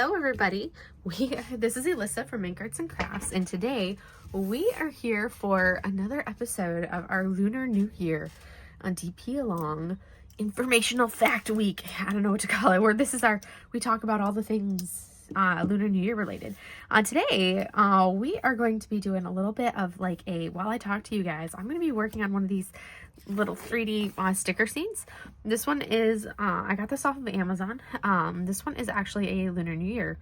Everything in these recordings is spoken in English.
Hello everybody, this is Alyssa from Make Arts and Crafts, and today we are here for another episode of our Lunar New Year on DP Along Informational Fact Week. I don't know what to call it, where we talk about all the things Lunar New Year related. Today we are going to be doing a little bit of while I talk to you guys, I'm going to be working on one of these little 3D sticker scenes. This one is I got this off of Amazon. This one is actually a Lunar New Year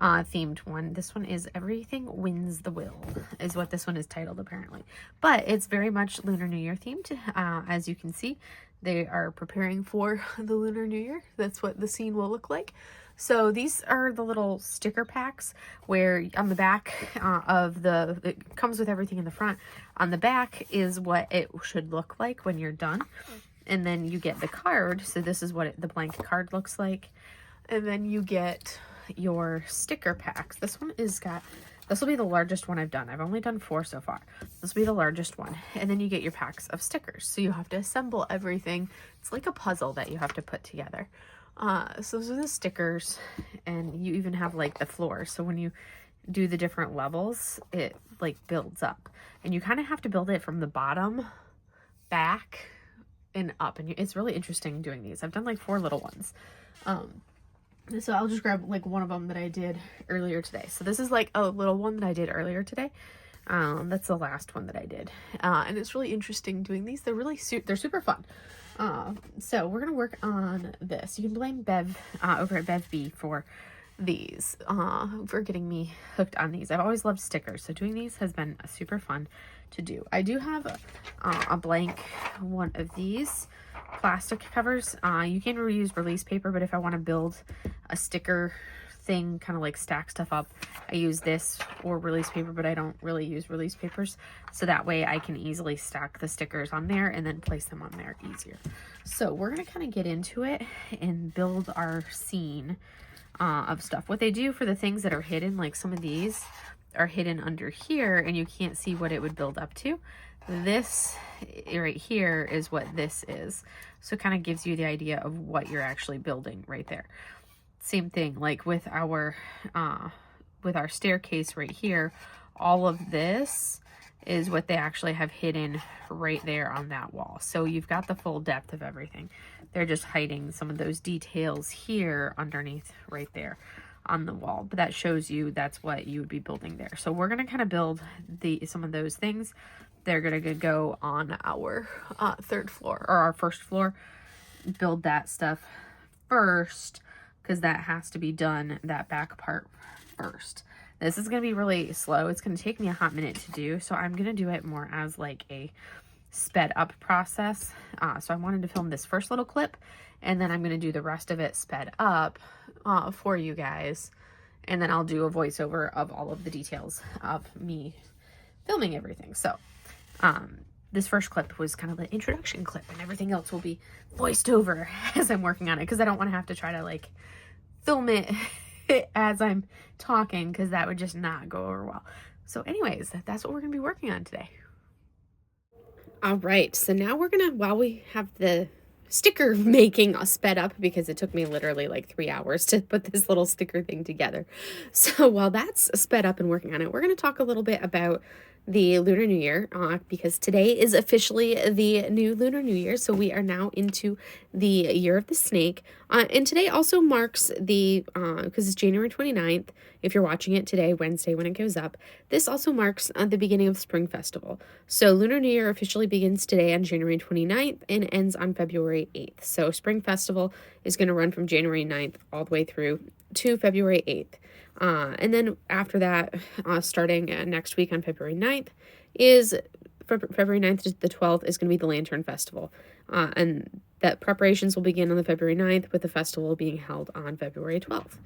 themed one. This one is Everything Wins the Will is what this one is titled, apparently, but it's very much Lunar New Year themed. As you can see, they are preparing for the Lunar New Year. That's what the scene will look like. So these are the little sticker packs where on the back it comes with everything in the front. On the back is what it should look like when you're done. And then you get the card. So this is what the blank card looks like. And then you get your sticker packs. This will be the largest one I've done. I've only done 4 so far. This will be the largest one. And then you get your packs of stickers. So you have to assemble everything. It's like a puzzle that you have to put together. So those are the stickers, and you even have the floor. So when you do the different levels, it builds up, and you kind of have to build it from the bottom back and up. And it's really interesting doing these. I've done 4 little ones. So I'll just grab one of them that I did earlier today. So this is a little one that I did earlier today. That's the last one that I did. And it's really interesting doing these. They're super fun. So we're going to work on this. You can blame Bev over at Bev B for these, for getting me hooked on these. I've always loved stickers, so doing these has been super fun to do. I do have a blank one of these plastic covers. You can reuse release paper, but if I want to build a sticker thing, kind of stack stuff up, I use this or release paper, but I don't really use release papers, so that way I can easily stack the stickers on there and then place them on there easier. So we're gonna kind of get into it and build our scene of stuff. What they do for the things that are hidden, some of these are hidden under here and you can't see what it would build up to. This right here is what this is, so it kind of gives you the idea of what you're actually building right there. Same thing with our staircase right here. All of this is what they actually have hidden right there on that wall. So you've got the full depth of everything. They're just hiding some of those details here underneath right there on the wall, but that shows you that's what you would be building there. So we're going to kind of build some of those things. They're going to go on our 3rd floor, or our 1st floor. Build that stuff first, because that has to be done, that back part first. This is going to be really slow. It's going to take me a hot minute to do, so I'm going to do it more as a sped up process. So I wanted to film this first little clip, and then I'm going to do the rest of it sped up for you guys, and then I'll do a voiceover of all of the details of me filming everything. So this first clip was kind of the introduction clip, and everything else will be voiced over as I'm working on it, because I don't want to have to try to film it as I'm talking, because that would just not go over well. So anyways, that's what we're going to be working on today. All right, so now we're going to, while we have the sticker making sped up, because it took me literally 3 hours to put this little sticker thing together. So while that's sped up and working on it, we're going to talk a little bit about the Lunar New Year, because today is officially the new Lunar New Year. So we are now into the year of the snake. And today also marks because it's January 29th, if you're watching it today, Wednesday when it goes up, this also marks the beginning of Spring Festival. So Lunar New Year officially begins today on January 29th and ends on February 8th. So Spring Festival is going to run from January 9th all the way through to February 8th. And then after that, starting next week on February 9th, February 9th to the 12th is going to be the Lantern Festival. And that preparations will begin on the February 9th, with the festival being held on February 12th.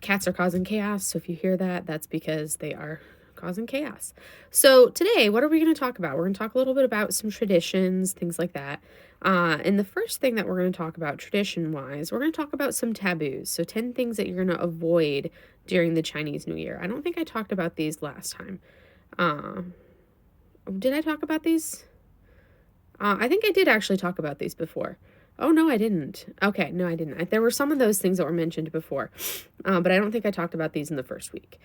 Cats are causing chaos, so if you hear that, that's because they are causing chaos. So today, what are we going to talk about? We're going to talk a little bit about some traditions, things like that. And the first thing that we're going to talk about tradition-wise, we're going to talk about some taboos. So 10 things that you're going to avoid during the Chinese New Year. I don't think I talked about these last time. Did I talk about these? I think I did actually talk about these before. Oh, no, I didn't. Okay, no, I didn't. There were some of those things that were mentioned before, but I don't think I talked about these in the first week.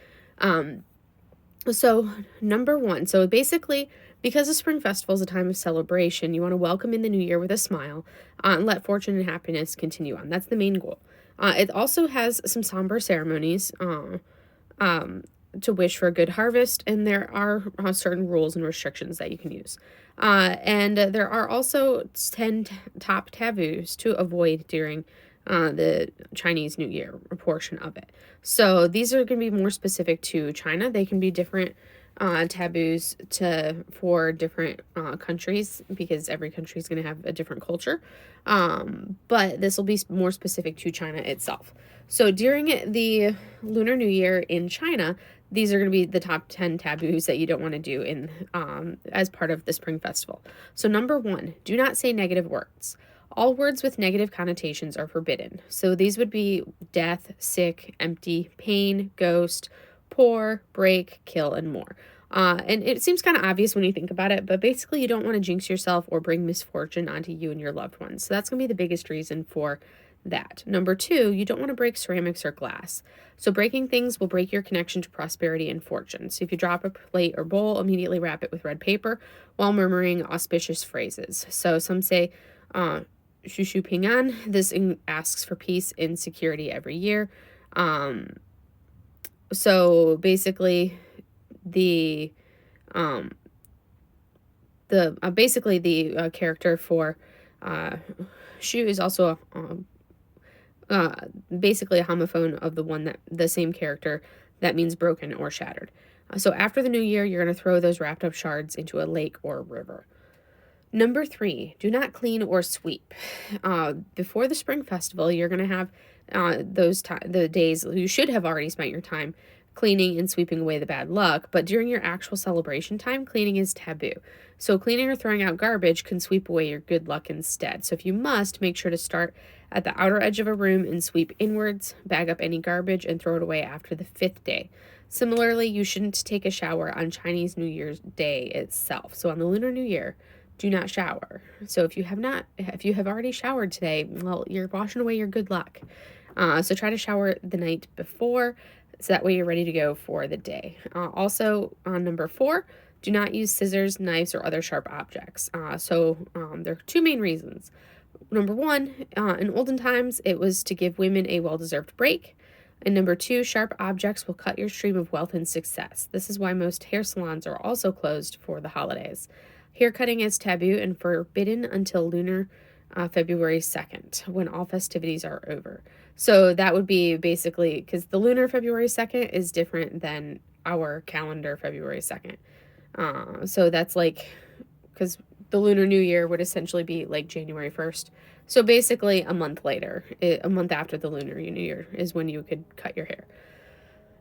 So, number one, so basically, because the Spring Festival is a time of celebration, you want to welcome in the new year with a smile and let fortune and happiness continue on. That's the main goal. It also has some somber ceremonies to wish for a good harvest, and there are certain rules and restrictions that you can use. And there are also 10 top taboos to avoid during the Chinese New Year portion of it. So these are going to be more specific to China. They can be different taboos for different countries, because every country is going to have a different culture. But this will be more specific to China itself. So during the Lunar New Year in China, these are going to be the top 10 taboos that you don't want to do in as part of the Spring Festival. So number one, do not say negative words. All words with negative connotations are forbidden. So these would be death, sick, empty, pain, ghost, poor, break, kill, and more. And it seems kind of obvious when you think about it, but basically you don't want to jinx yourself or bring misfortune onto you and your loved ones. So that's going to be the biggest reason for that. Number two, you don't want to break ceramics or glass. So breaking things will break your connection to prosperity and fortune. So if you drop a plate or bowl, immediately wrap it with red paper while murmuring auspicious phrases. So some say, Shu Shu Ping An. This asks for peace and security every year. So basically, the character for Shu is also basically a homophone of the same character that means broken or shattered. So after the new year, you're going to throw those wrapped up shards into a lake or a river. Number three, do not clean or sweep. Before the Spring Festival, you're going to have the days you should have already spent your time cleaning and sweeping away the bad luck, but during your actual celebration time, cleaning is taboo. So cleaning or throwing out garbage can sweep away your good luck instead. So if you must, make sure to start at the outer edge of a room and sweep inwards, bag up any garbage, and throw it away after the 5th day. Similarly, you shouldn't take a shower on Chinese New Year's Day itself. So on the Lunar New Year, do not shower. So if you have already showered today, well, you're washing away your good luck. So try to shower the night before, so that way you're ready to go for the day. Also, on number 4, do not use scissors, knives, or other sharp objects. There are 2 main reasons. Number 1, in olden times, it was to give women a well-deserved break. And number 2, sharp objects will cut your stream of wealth and success. This is why most hair salons are also closed for the holidays. Haircutting is taboo and forbidden until Lunar February 2nd, when all festivities are over. So that would be basically, because the Lunar February 2nd is different than our calendar February 2nd. So that's like, because the Lunar New Year would essentially be like January 1st. So basically a month later, a month after the Lunar New Year is when you could cut your hair.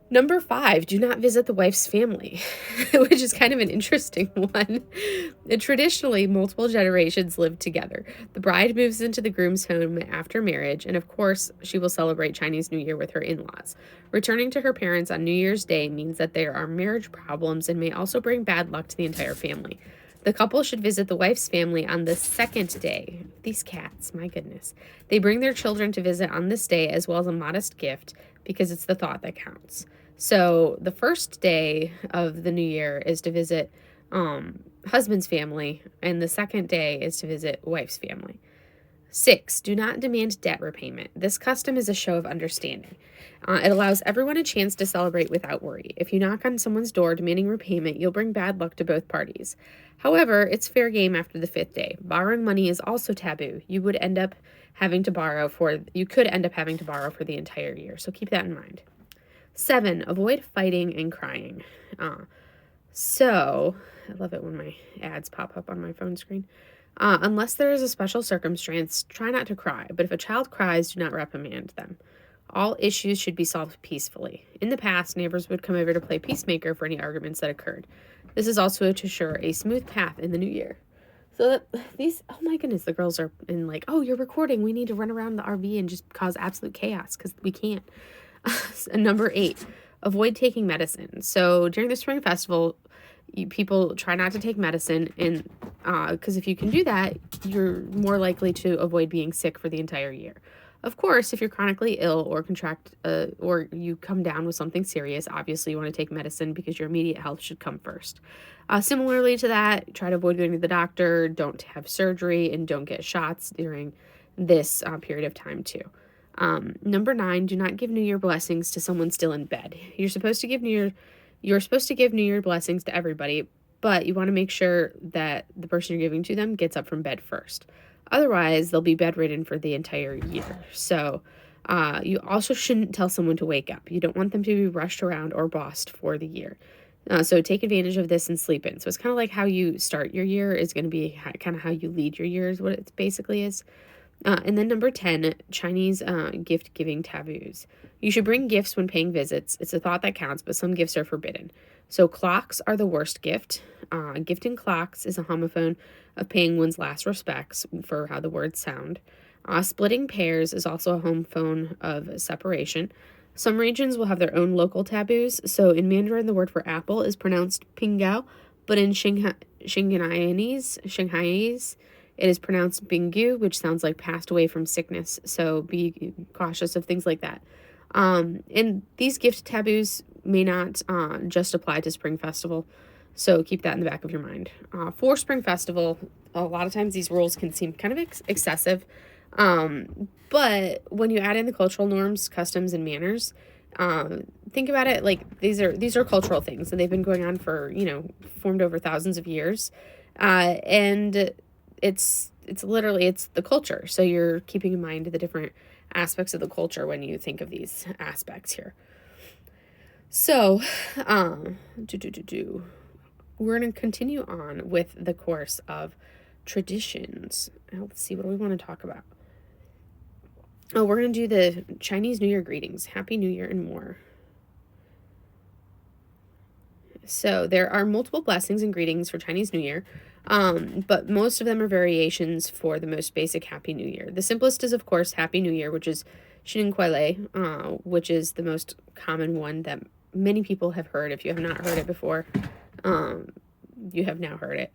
Number 5, do not visit the wife's family, which is kind of an interesting one. Traditionally, multiple generations live together. The bride moves into the groom's home after marriage, and of course, she will celebrate Chinese New Year with her in-laws. Returning to her parents on New Year's Day means that there are marriage problems and may also bring bad luck to the entire family. The couple should visit the wife's family on the 2nd day. These cats, my goodness. They bring their children to visit on this day, as well as a modest gift, because it's the thought that counts. So the 1st day of the new year is to visit husband's family, and the 2nd day is to visit wife's family. 6, do not demand debt repayment. This custom is a show of understanding. It allows everyone a chance to celebrate without worry. If you knock on someone's door demanding repayment, you'll bring bad luck to both parties. However, it's fair game after the 5th day. Borrowing money is also taboo. You could end up having to borrow for the entire year, so keep that in mind. 7, avoid fighting and crying. So, I love it when my ads pop up on my phone screen. Unless there is a special circumstance, try not to cry, but if a child cries, do not reprimand them. All issues should be solved peacefully. In the past, neighbors would come over to play peacemaker for any arguments that occurred. This is also to assure a smooth path in the new year. So oh my goodness, the girls are in like, oh, you're recording. We need to run around the RV and just cause absolute chaos because we can't. And number 8, avoid taking medicine. So during the Spring Festival, people try not to take medicine, and because if you can do that, you're more likely to avoid being sick for the entire year. Of course, if you're chronically ill or or you come down with something serious, obviously you want to take medicine because your immediate health should come first. Similarly to that, try to avoid going to the doctor, don't have surgery, and don't get shots during this period of time too. Number 9, do not give New Year blessings to someone still in bed. You're supposed to give New Year blessings to everybody, but you want to make sure that the person you're giving to them gets up from bed first. Otherwise, they'll be bedridden for the entire year. So you also shouldn't tell someone to wake up. You don't want them to be rushed around or bossed for the year. So take advantage of this and sleep in. So it's kind of like how you start your year is going to be kind of how you lead your year is what it basically is. And then number 10, Chinese gift giving taboos. You should bring gifts when paying visits. It's a thought that counts, but some gifts are forbidden. So clocks are the worst gift. Gifting clocks is a homophone of paying one's last respects for how the words sound. Splitting pairs is also a homophone of separation. Some regions will have their own local taboos. So in Mandarin, the word for apple is pronounced pinggao, but in Shanghainese, it is pronounced Binggu, which sounds like passed away from sickness. So be cautious of things like that. And these gift taboos may not just apply to Spring Festival. So keep that in the back of your mind. For Spring Festival, a lot of times these rules can seem kind of excessive. But when you add in the cultural norms, customs, and manners, think about it like these are cultural things, and they've been going on for, formed over thousands of years. And it's literally the culture. So you're keeping in mind the different aspects of the culture when you think of these aspects here. So, we're going to continue on with the course of traditions. Let's see, what do we want to talk about? Oh, we're going to do the Chinese New Year greetings. Happy New Year and more. So there are multiple blessings and greetings for Chinese New Year, but most of them are variations for the most basic Happy New Year. The simplest is, of course, Happy New Year, which is Xin Kuai, which is the most common one that many people have heard. If you have not heard it before, you have now heard it.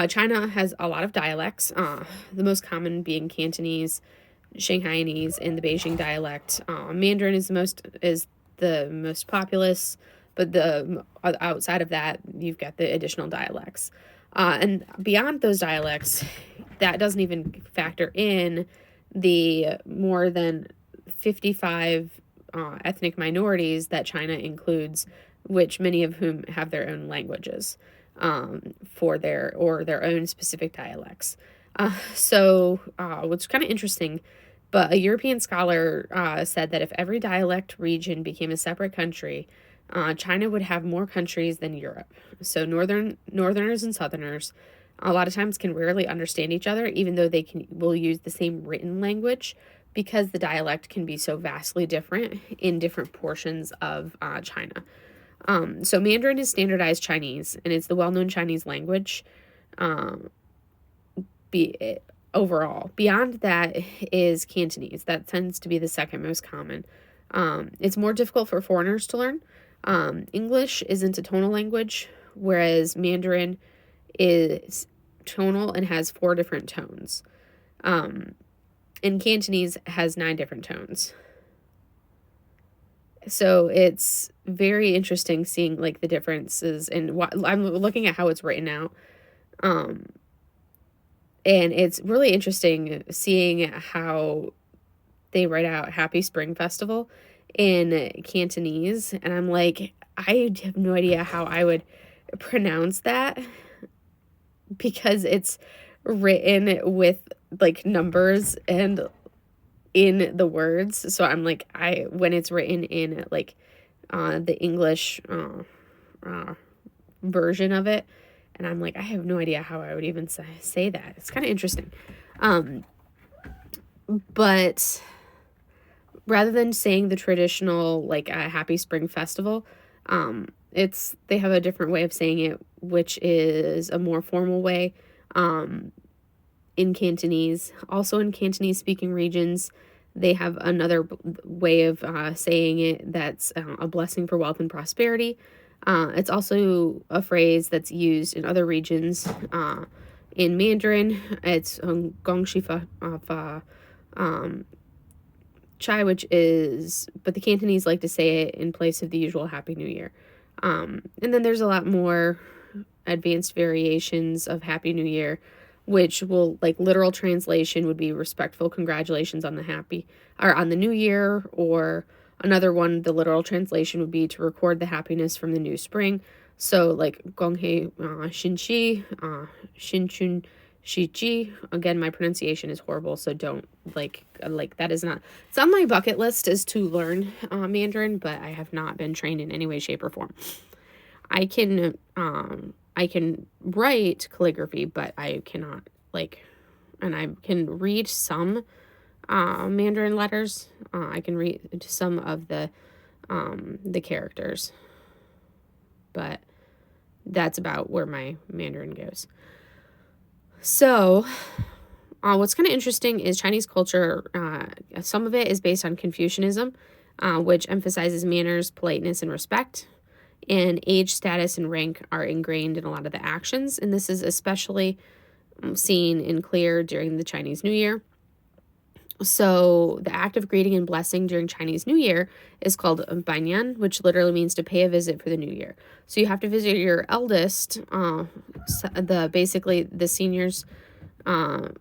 China has a lot of dialects, the most common being Cantonese, Shanghainese, and the Beijing dialect. Mandarin is the most populous, but the outside of that, you've got the additional dialects. And beyond those dialects, that doesn't even factor in the more than 55 ethnic minorities that China includes, which many of whom have their own languages for their own specific dialects. So what's kind of interesting, but a European scholar said that if every dialect region became a separate country, China would have more countries than Europe. So northerners and southerners a lot of times can rarely understand each other, even though will use the same written language, because the dialect can be so vastly different in different portions of China. So Mandarin is standardized Chinese, and it's the well-known Chinese language overall. Beyond that is Cantonese. That tends to be the second most common. It's more difficult for foreigners to learn. English isn't a tonal language, whereas Mandarin is tonal and has 4 different tones. And Cantonese has 9 different tones. So it's very interesting seeing like the differences, and I'm looking at how it's written out. And it's really interesting seeing how they write out Happy Spring Festival in Cantonese, and I'm like, I have no idea how I would pronounce that, because it's written with like numbers and in the words. So I'm like, when it's written in like the English version of it, and I'm like, I have no idea how I would even say that. It's kind of interesting. But rather than saying the traditional like Happy Spring Festival, they have a different way of saying it, which is a more formal way in Cantonese. Also in Cantonese speaking regions, they have another way of saying it that's a blessing for wealth and prosperity. It's also a phrase that's used in other regions, In Mandarin, it's Gong Shi Fa Chai, which is, but the Cantonese like to say it in place of the usual Happy New Year. And then there's a lot more advanced variations of Happy New Year, which will, like, literal translation would be respectful congratulations on the new year, or another one, the literal translation would be to record the happiness from the new spring. So like Gonghe Shinchi, Shinchun Shichi. Again, my pronunciation is horrible, so don't like that is not. It's on my bucket list is to learn Mandarin, but I have not been trained in any way, shape, or form. I can write calligraphy, but I cannot and I can read some Mandarin letters. I can read some of the characters, but that's about where my Mandarin goes. So, what's kind of interesting is Chinese culture. Some of it is based on Confucianism, which emphasizes manners, politeness, and respect. And age, status, and rank are ingrained in a lot of the actions. And this is especially seen and clear during the Chinese New Year. So the act of greeting and blessing during Chinese New Year is called Banyan, which literally means to pay a visit for the new year. So you have to visit your eldest, basically the seniors on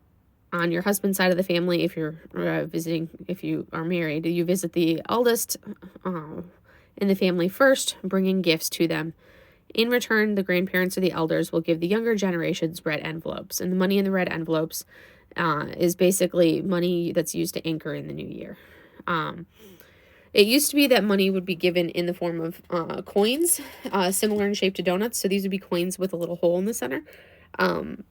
your husband's side of the family. If you're if you are married, you visit the eldest in the family first, bringing gifts to them. In return, the grandparents or the elders will give the younger generations red envelopes, and the money in the red envelopes is basically money that's used to anchor in the new year. It used to be that money would be given in the form of coins, similar in shape to donuts. So these would be coins with a little hole in the center. And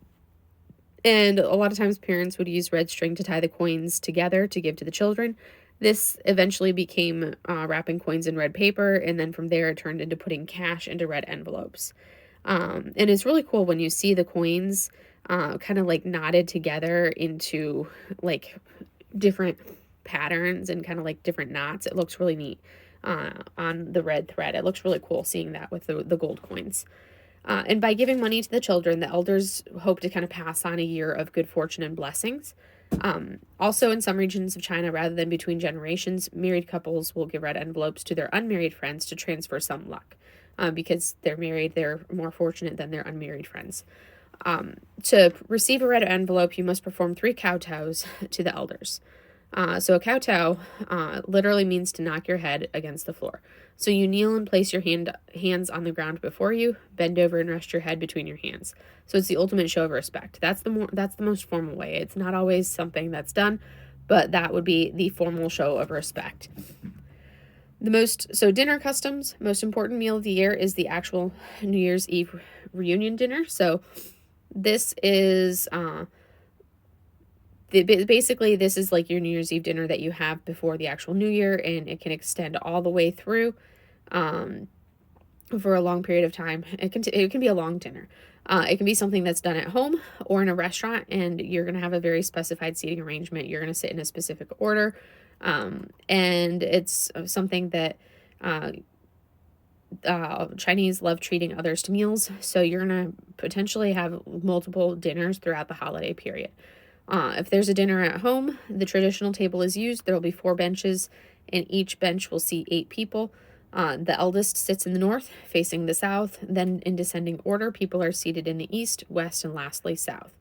a lot of times parents would use red string to tie the coins together to give to the children. This eventually became wrapping coins in red paper, and then from there it turned into putting cash into red envelopes. And it's really cool when you see the coins kind of like knotted together into like different patterns and kind of like different knots. It looks really neat on the red thread. It looks really cool seeing that with the gold coins. And by giving money to the children, the elders hope to kind of pass on a year of good fortune and blessings. Also, in some regions of China, rather than between generations, married couples will give red envelopes to their unmarried friends to transfer some luck. Because they're married, they're more fortunate than their unmarried friends. To receive a red envelope, you must perform 3 kowtows to the elders. So a kowtow literally means to knock your head against the floor. So you kneel and place your hands on the ground before you, bend over and rest your head between your hands. So it's the ultimate show of respect. That's the most formal way. It's not always something that's done, but that would be the formal show of respect. Dinner customs, most important meal of the year is the actual New Year's Eve reunion dinner. So this is basically this is like your New Year's Eve dinner that you have before the actual New Year, and it can extend all the way through for a long period of time. It can be a long dinner. It can be something that's done at home or in a restaurant, and you're going to have a very specified seating arrangement. You're going to sit in a specific order, and it's something that Chinese love treating others to meals, so you're going to potentially have multiple dinners throughout the holiday period. If there's a dinner at home, the traditional table is used. There will be 4 benches, and each bench will seat 8 people. The eldest sits in the north, facing the south. Then, in descending order, people are seated in the east, west, and lastly south.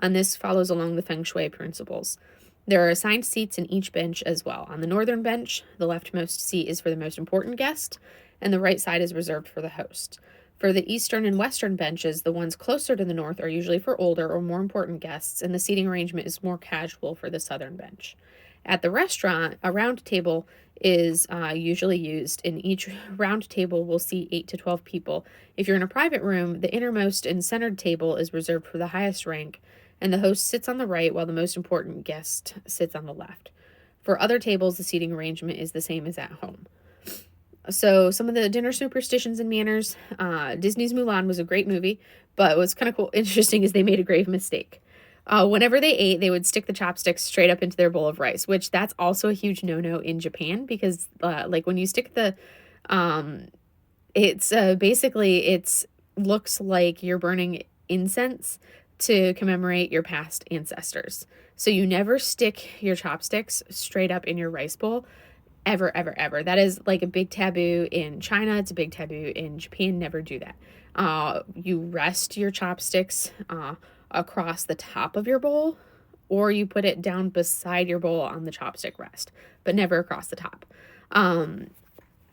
And this follows along the feng shui principles. There are assigned seats in each bench as well. On the northern bench, the leftmost seat is for the most important guest, and the right side is reserved for the host. For the eastern and western benches, the ones closer to the north are usually for older or more important guests, and the seating arrangement is more casual for the southern bench. At the restaurant, a round table is usually used, and each round table will seat 8 to 12 people. If you're in a private room, the innermost and centered table is reserved for the highest rank, and the host sits on the right while the most important guest sits on the left. For other tables, the seating arrangement is the same as at home. So some of the dinner superstitions and manners, Disney's Mulan was a great movie, but what's kind of cool, interesting is they made a grave mistake. Whenever they ate, they would stick the chopsticks straight up into their bowl of rice, which that's also a huge no-no in Japan, because like when you stick it's basically looks like you're burning incense, to commemorate your past ancestors. So you never stick your chopsticks straight up in your rice bowl, ever, ever, ever. That is like a big taboo in China. It's a big taboo in Japan. Never do that. You rest your chopsticks across the top of your bowl, or you put it down beside your bowl on the chopstick rest, but never across the top.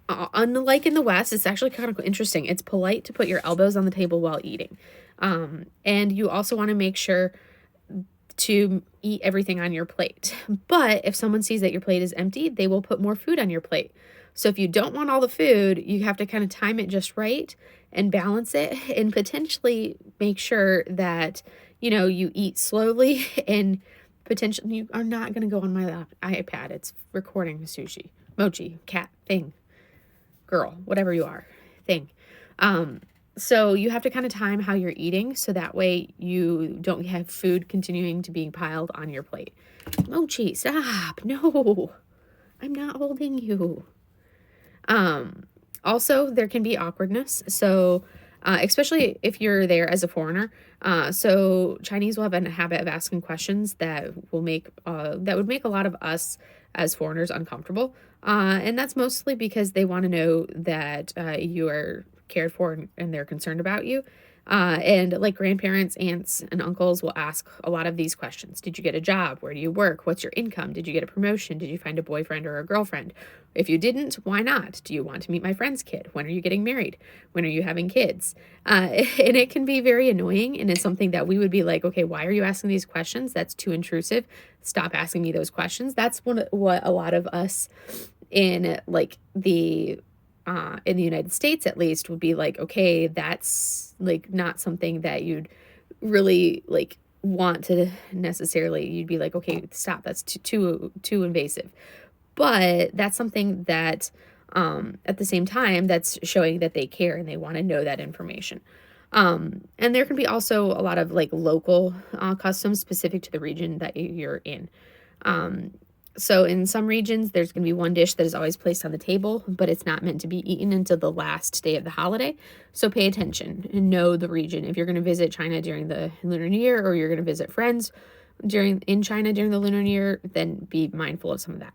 Unlike in the West, it's actually kind of interesting. It's polite to put your elbows on the table while eating. And you also want to make sure to eat everything on your plate. But if someone sees that your plate is empty, they will put more food on your plate. So if you don't want all the food, you have to kind of time it just right and balance it and potentially make sure that, you eat slowly and potentially you are not going to go on my iPad. It's recording sushi, mochi, cat, thing, girl, whatever you are, thing. So you have to kind of time how you're eating so that way you don't have food continuing to being piled on your plate. Mochi, stop. No, I'm not holding you. Also, there can be awkwardness. So, especially if you're there as a foreigner. So Chinese will have a habit of asking questions that will make, that would make a lot of us as foreigners uncomfortable. And that's mostly because they want to know that, you are cared for and they're concerned about you. And like grandparents, aunts, and uncles will ask a lot of these questions. Did you get a job? Where do you work? What's your income? Did you get a promotion? Did you find a boyfriend or a girlfriend? If you didn't, why not? Do you want to meet my friend's kid? When are you getting married? When are you having kids? And it can be very annoying. And it's something that we would be like, okay, why are you asking these questions? That's too intrusive. Stop asking me those questions. That's what a lot of us in like in the United States, at least, would be like, okay, that's like not something that you'd really like want to necessarily, you'd be like, okay, stop, that's too invasive. But that's something that, at the same time, that's showing that they care and they want to know that information. And there can be also a lot of like local customs specific to the region that you're in. So in some regions, there's going to be one dish that is always placed on the table, but it's not meant to be eaten until the last day of the holiday. So pay attention and know the region. If you're going to visit China during the Lunar New Year, or you're going to visit friends in China during the Lunar New Year, then be mindful of some of that.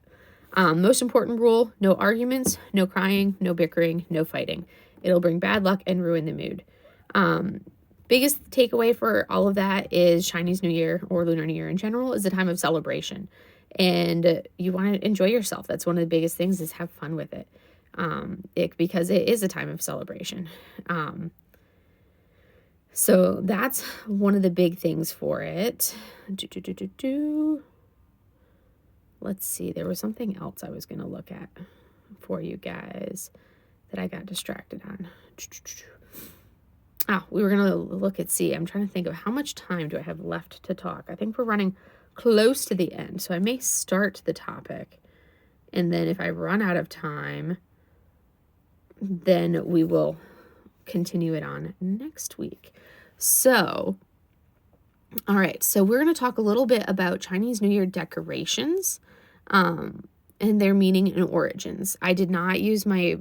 Most important rule, no arguments, no crying, no bickering, no fighting. It'll bring bad luck and ruin the mood. Biggest takeaway for all of that is Chinese New Year, or Lunar New Year in general, is a time of celebration. And you want to enjoy yourself. That's one of the biggest things, is have fun with it. Because it is a time of celebration. So that's one of the big things for it. Let's see. There was something else I was going to look at for you guys that I got distracted on. We were going to look at, I'm trying to think of how much time do I have left to talk. I think we're running close to the end, so I may start the topic, and then if I run out of time, then we will continue it on next week. So, all right, so we're going to talk a little bit about Chinese New Year decorations, and their meaning and origins. I did not use my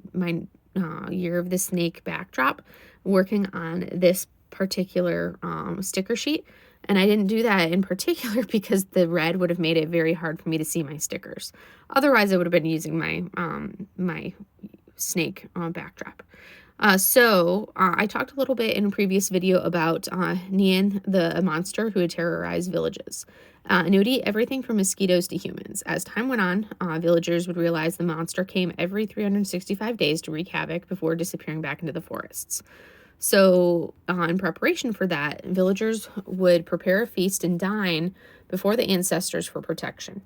Year of the Snake backdrop working on this particular sticker sheet. And I didn't do that in particular because the red would have made it very hard for me to see my stickers. Otherwise, I would have been using my my snake backdrop. So I talked a little bit in a previous video about Nian, the monster who would terrorize villages. And it would eat everything from mosquitoes to humans. As time went on, villagers would realize the monster came every 365 days to wreak havoc before disappearing back into the forests. So in preparation for that, villagers would prepare a feast and dine before the ancestors for protection.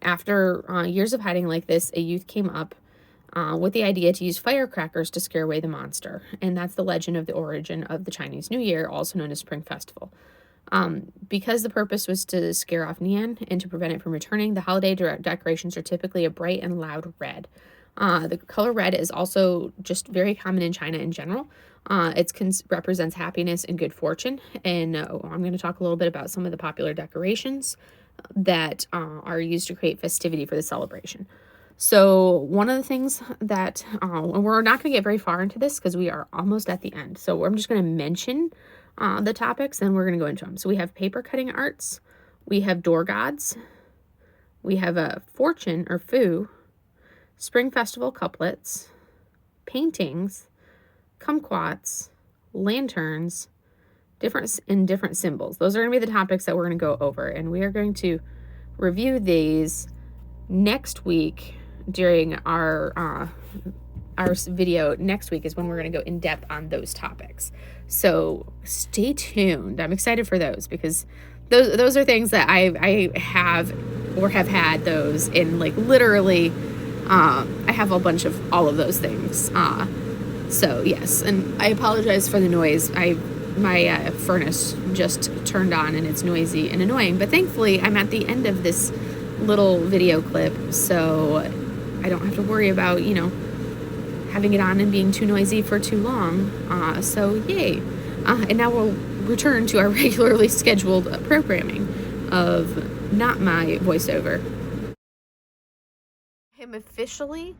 After years of hiding like this, a youth came up with the idea to use firecrackers to scare away the monster. And that's the legend of the origin of the Chinese New Year, also known as Spring Festival. Because the purpose was to scare off Nian and to prevent it from returning, the holiday decorations are typically a bright and loud red. The color red is also just very common in China in general. It represents happiness and good fortune. And I'm going to talk a little bit about some of the popular decorations that are used to create festivity for the celebration. So one of the things that, and we're not going to get very far into this because we are almost at the end. So I'm just going to mention the topics, and we're going to go into them. So we have paper cutting arts, we have door gods, we have a fortune or foo, spring festival couplets, paintings, kumquats, lanterns, different symbols. Those are going to be the topics that we're going to go over, and we are going to review these next week during our video. Next week is when we're going to go in depth on those topics. So stay tuned. I'm excited for those because those are things that I have or have had those in, like, literally. I have a bunch of all of those things. So yes, and I apologize for the noise. My furnace just turned on and it's noisy and annoying, but thankfully I'm at the end of this little video clip, so I don't have to worry about, you know, having it on and being too noisy for too long. So yay. And now we'll return to our regularly scheduled programming of not my voiceover. I'm officially,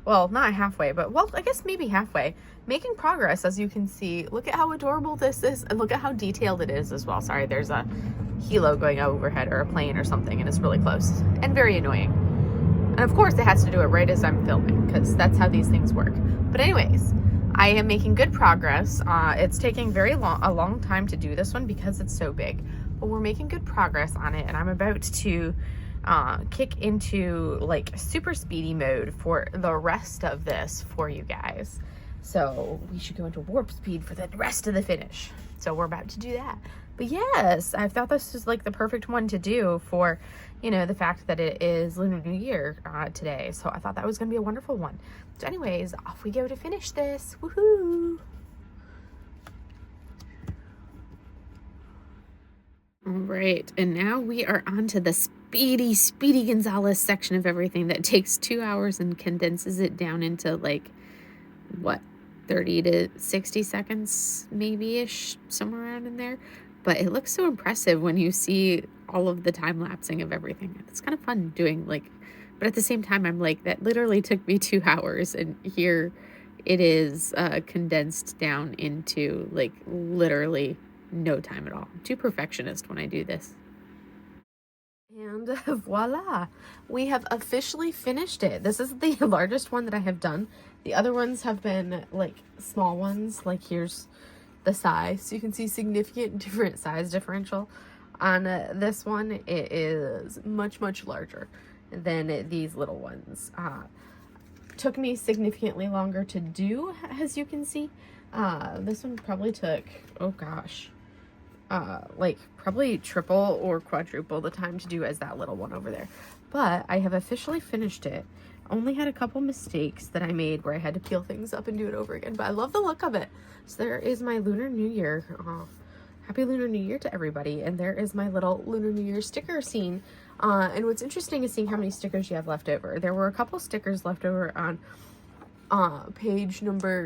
well, not halfway, but, well, I guess maybe halfway, making progress. As you can see, look at how adorable this is, and look at how detailed it is as well. Sorry, there's a helo going overhead, or a plane or something, and it's really close and very annoying. And of course it has to do it right as I'm filming, because that's how these things work. But anyways, I am making good progress. It's taking a long time to do this one because it's so big, but we're making good progress on it, and I'm about to kick into, like, super speedy mode for the rest of this for you guys. So we should go into warp speed for the rest of the finish. So we're about to do that. But yes, I thought this was, like, the perfect one to do for, you know, the fact that it is Lunar New Year today. So I thought that was going to be a wonderful one. So anyways, off we go to finish this. Woohoo! All right, and now we are on to the Speedy Gonzalez section of everything that takes 2 hours and condenses it down into, like, what, 30 to 60 seconds maybe-ish, somewhere around in there. But it looks so impressive when you see all of the time-lapsing of everything. It's kind of fun doing, like, but at the same time, I'm like, that literally took me 2 hours, and here it is condensed down into, like, literally no time at all. I'm too perfectionist when I do this. And voila, we have officially finished it. This is the largest one that I have done. The other ones have been, like, small ones. Like, here's the size. So you can see significant different size differential. On this one, it is much larger than these little ones. Took me significantly longer to do, as you can see. This one probably took, oh gosh, like, probably triple or quadruple the time to do as that little one over there. But I have officially finished it. Only had a couple mistakes that I made where I had to peel things up and do it over again, but I love the look of it. So there is my Lunar New Year. Happy Lunar New Year to everybody. And there is my little Lunar New Year sticker scene. And what's interesting is seeing how many stickers you have left over. There were a couple stickers left over on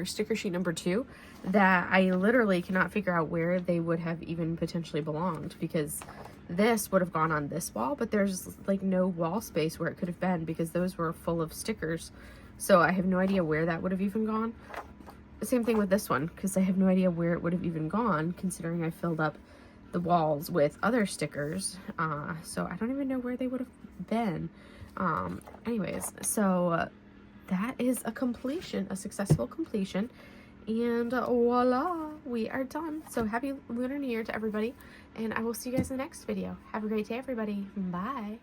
sticker sheet number 2 that I literally cannot figure out where they would have even potentially belonged, because this would have gone on this wall, but there's, like, no wall space where it could have been because those were full of stickers. So I have no idea where that would have even gone. Same thing with this one, because I have no idea where it would have even gone, considering I filled up the walls with other stickers. So I don't even know where they would have been. Anyways, so that is a successful completion, and voila, we are done. So happy Lunar New Year to everybody, and I will see you guys in the next video. Have a great day, everybody. Bye.